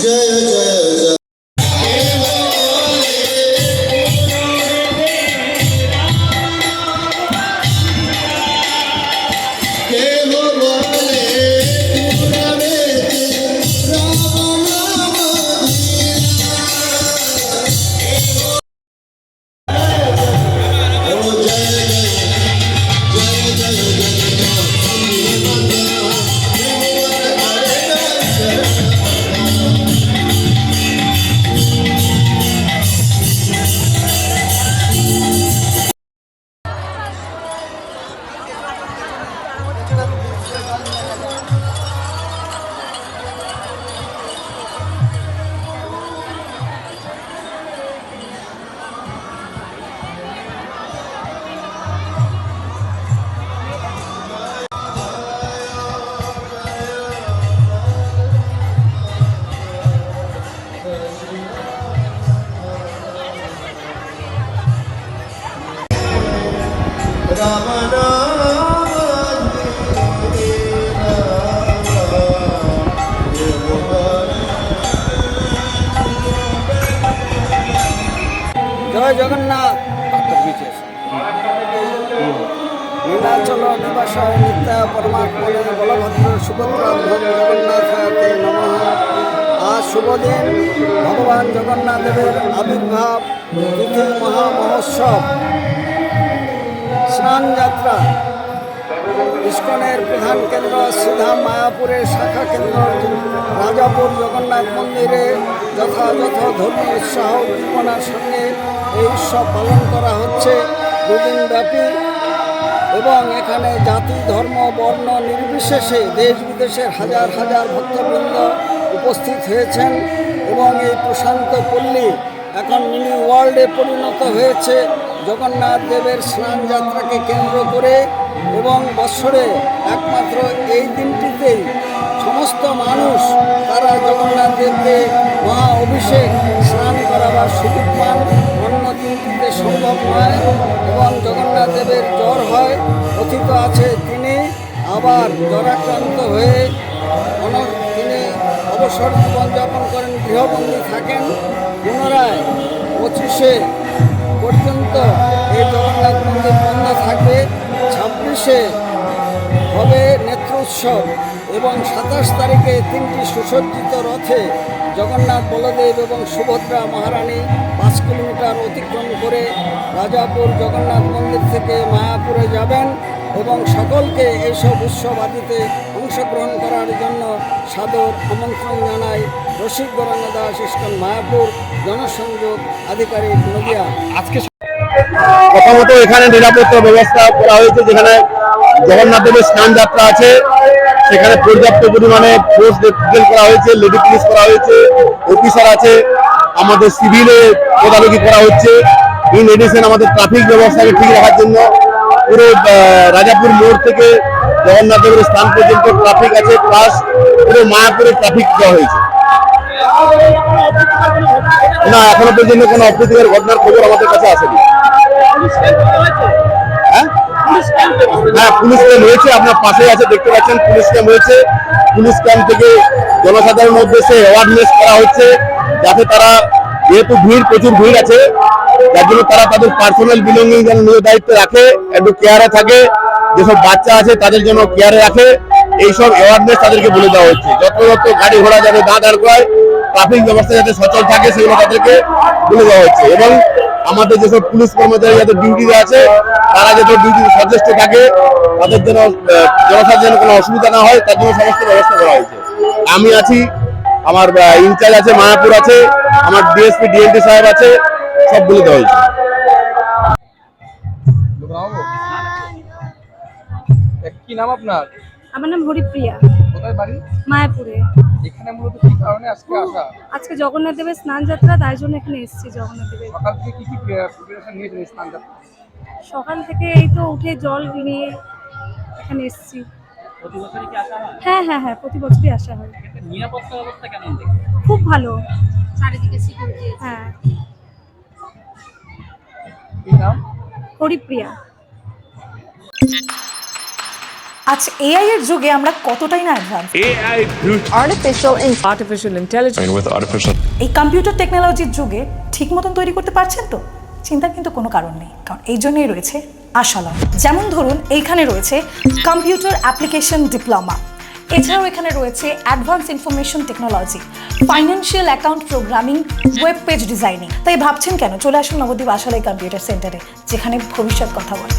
জয় জগন্নাথ। নীলাচল নিবাসায় নিত্যা পরমাত্মনে বলভদ্র সুভদ্রা জগন্নাথায় নমঃ। আজ শুভদিন, ভগবান জগন্নাথ দেবের আবির্ভাব তিথি মহামহোৎসব স্নান যাত্রা। ইস্কনের প্রধান কেন্দ্র শ্রীধাম মায়াপুরের শাখা কেন্দ্র রাজাপুর জগন্নাথ মন্দিরে যথাযথ ধর্মীয় উৎসাহ উদ্দীপনার সঙ্গে এই উৎসব পালন করা হচ্ছে দুদিন ব্যাপী। এবং এখানে জাতি ধর্ম বর্ণ নির্বিশেষে দেশ বিদেশের হাজার হাজার ভক্তবৃন্দ উপস্থিত হয়েছেন। এবং এই প্রশান্ত পল্লী এখন মিনি ওয়ার্ল্ডে পরিণত হয়েছে জগন্নাথ দেবের স্নান যাত্রাকে কেন্দ্র করে। এবং বৎসরে একমাত্র এই দিনটিতেই সমস্ত মানুষ তারা জগন্নাথ দেবকে মহা অভিষেক স্নান করাবার সুযোগ পান। অন্য দিনটিতে সম্ভব নয়। এবং জগন্নাথ দেবের জ্বর হয়, কথিত আছে তিনি আবার জ্বরাক্রান্ত হয়ে তিনি অবসর জীবনযাপন করেন, গৃহবন্দী থাকেন। পুনরায় 25-এ পর্যন্ত এই জগন্নাথ মন্দির বন্ধ থাকবে। 26-এ হবে নেত্র উৎসব এবং 27 তারিখে 3টি সুসজ্জিত রথে জগন্নাথ বলদেব এবং সুভদ্রা মহারানী 5 কিলোমিটার অতিক্রম করে রাজাপুর জগন্নাথ মন্দির থেকে মায়াপুরে যাবেন। এবং সকলকে এইসব উৎসব আদিতে অংশগ্রহণ করার জন্য সাদর আমন্ত্রণ জানাই রসিক গৌরাঙ্গ দাস, ইস্কন মায়াপুর জনসংযোগ আধিকারিক, নদিয়া। আজকে প্রথমত এখানে নিরাপত্তা ব্যবস্থা করা হয়েছে। যেখানে জগন্নাথ দেবের স্নান যাত্রা আছে সেখানে পর্যাপ্ত পরিমাণে ফোর্স ডিটেল করা হয়েছে, লেডি পুলিশ করা হয়েছে, অফিসার আছে, আমাদের সিভিলে তদারকি করা হচ্ছে। ইন এডিশন আমাদের ট্রাফিক ব্যবস্থাকে ঠিক রাখার জন্য পুরো রাজাপুর মোড় থেকে জগন্নাথ দেবের স্থান পর্যন্ত ট্রাফিক আছে, প্লাস পুরো মায়াপুরে ট্রাফিক দেওয়া হয়েছে। না, এখনো পর্যন্ত কোনো অপ্রীতিকর ঘটনার খবর আমাদের কাছে আসেনি। হ্যাঁ, পুলিশ ক্যাম্প হয়েছে, আপনার পাশে আছে দেখতে পাচ্ছেন, পুলিশ ক্যাম্প হয়েছে। পুলিশ ক্যাম্প থেকে জনসাধারণের উদ্দেশ্যে অ্যাওয়ারনেস করা হচ্ছে যাতে তারা, যেহেতু প্রচুর ভিড় আছে, যার জন্য তারা তাদের পার্সোনাল বিলঙ্গিং যেন নিজ দায়িত্বে রাখে, একটু কেয়ারে থাকে, যেসব বাচ্চা আছে তাদের জন্য কেয়ারে রাখে, এইসব অ্যাওয়ারনেস তাদেরকে বলে দেওয়া হচ্ছে। যত গাড়ি ঘোড়া যাতে না দাঁড় করায়, ট্রাফিক ব্যবস্থা যাতে সচল থাকে সেগুলো তাদেরকে বলে দেওয়া হচ্ছে। এবং আমাদের যেসব পুলিশ কর্মচারী যাদের ডিউটিতে আছে তারা যাতে ডিউটিতে সচেষ্ট থাকে, তাদের যেন জনসাধারণের কোনো অসুবিধা না হয় তার জন্য সমস্ত ব্যবস্থা করা হয়েছে। আমি আছি, আমার ইনচার্জ আছে, মায়াপুর আছে, আমার ডিএসপি ডিএনটি সাহেব আছে, সব বলে দেওয়া হয়েছে। কি নাম আপনার? আমার নাম হরিপ্রিয়া। কোথায় বাড়ি? মায়াপুরে। এখানে মূলত কি কারণে আজকে আসা? আজকে জগন্নাথ দেবের স্নান যাত্রা, তাই জন্য এখানে এসেছি। জগন্নাথ দেবের সকাল থেকে কি প্রিপারেশন নিয়েছেন স্নান যাত্রা? সকাল থেকে এই তো উঠে জল নিয়ে এখানে এসেছি। প্রতি বছরই কি আসা হয়? হ্যাঁ হ্যাঁ হ্যাঁ, প্রতি বছরই আসা হয়। নিরাপত্তা ব্যবস্থা কেমন? খুব ভালো, চারিদিকে সিকিউরিটি। হ্যাঁ। কি নাম? হরিপ্রিয়া। আজ এআই এর যুগে আমরা কতটাই না advance. artificial intelligence. with artificial এই কম্পিউটার টেকনোলজির যুগে ঠিক মতন তৈরি করতে পারছেন তো? চিন্তার কিন্তু কোনো কারণ নেই, কারণ এই জন্যই রয়েছে আশালম। যেমন ধরুন এইখানে রয়েছে কম্পিউটার অ্যাপ্লিকেশন ডিপ্লোমা, এছাড়াও এখানে রয়েছে advance information technology, financial account programming, web page designing. তাই ভাবছেন কেন, চলে আসুন নবদ্বীপ আশালয় কম্পিউটার সেন্টারে, যেখানে ভবিষ্যৎ কথা বলে।